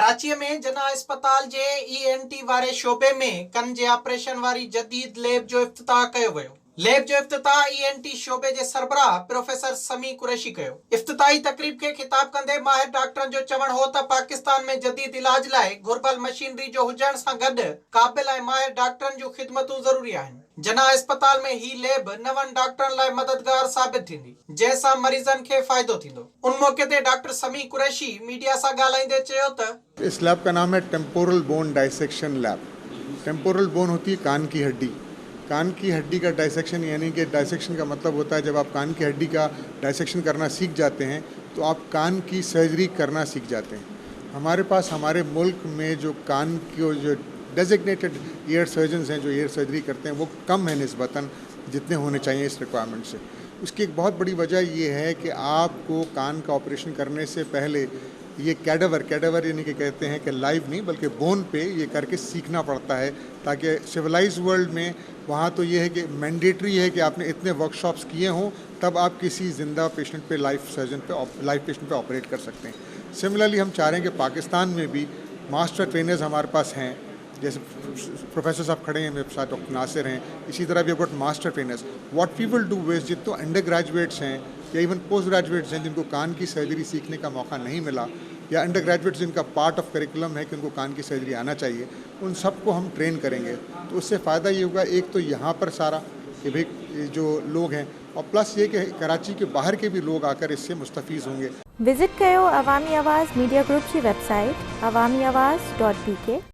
कराची में जना अस्पताल जे ईएनटी वारे शोबे में कन जे ऑपरेशन वारी जदीद लैब जो इफ्तिताह कयो वियो। लैब जो इफ्तिताह ईएनटी शोबे जे सरबराह प्रोफेसर समी कुरैशी कयो। इफ्तिताही तकरीब के खिताब कंदे माहिर डॉक्टरन जो चवण हो त पाकिस्तान में जदीद इलाज लाए घुर्बल मशीनरी जो हुजण सां गड काबिल ऐं माहिर डॉक्टरन जो खिदमतूं जरूरी आहिनि। जना अस्पताल में ही लैब नवन डॉक्टरन लाए मददगार साबित थींदी, जैसा मरीजन के फायदो थींदो। उन मौके ते डॉक्टर समी कुरैशी मीडिया सां ॻाल्हाईंदे चयो त इस लैब का नाम है temporal bone dissection lab. Temporal bone होती है कान की हड्डी। कान की हड्डी का डाइसेक्शन यानी कि डाइसेक्शन का मतलब होता है जब आप कान की हड्डी का डाइसेक्शन करना सीख जाते हैं तो आप कान की सर्जरी करना सीख जाते हैं। हमारे पास हमारे मुल्क में जो कान की जो डेजिग्नेटेड ईयर सर्जन्स हैं जो ईयर सर्जरी करते हैं वो कम है निस्बतन जितने होने चाहिए इस रिक्वायरमेंट से। उसकी एक बहुत बड़ी वजह ये है कि आपको कान का ऑपरेशन करने से पहले ये कैडावर यानी कि कहते हैं कि लाइव नहीं बल्कि बोन पे ये करके सीखना पड़ता है, ताकि सिविलाइज वर्ल्ड में वहाँ तो ये है कि मैंडेटरी है कि आपने इतने वर्कशॉप्स किए हों तब आप किसी ज़िंदा पेशेंट पे लाइव पेशेंट पे ऑपरेट कर सकते हैं। सिमिलरली हम चाह रहे हैं कि पाकिस्तान में भी मास्टर ट्रेनर्स हमारे पास हैं, जैसे प्रोफेसर साहब खड़े हैं मेरे साथ, डॉक्टर नासिर हैं, इसी तरह भी about master trainers. What we will do is जितने अंडर ग्रेजुएट्स हैं या इवन पोस्ट ग्रेजुएट्स हैं जिनको कान की सर्जरी सीखने का मौका नहीं मिला या अंडर ग्रेजुएट्स जिनका पार्ट ऑफ करिकुलम है कि उनको कान की सर्जरी आना चाहिए, उन सबको हम ट्रेन करेंगे। तो उससे फ़ायदा ये होगा, एक तो यहाँ पर सारा कि भाई जो लोग हैं और प्लस ये कि कराची के बाहर के भी लोग आकर इससे मुस्तफ़ीज़ होंगे। विजिट कयो अवामी आवाज़ मीडिया ग्रुप की वेबसाइट awamiawaz.pk।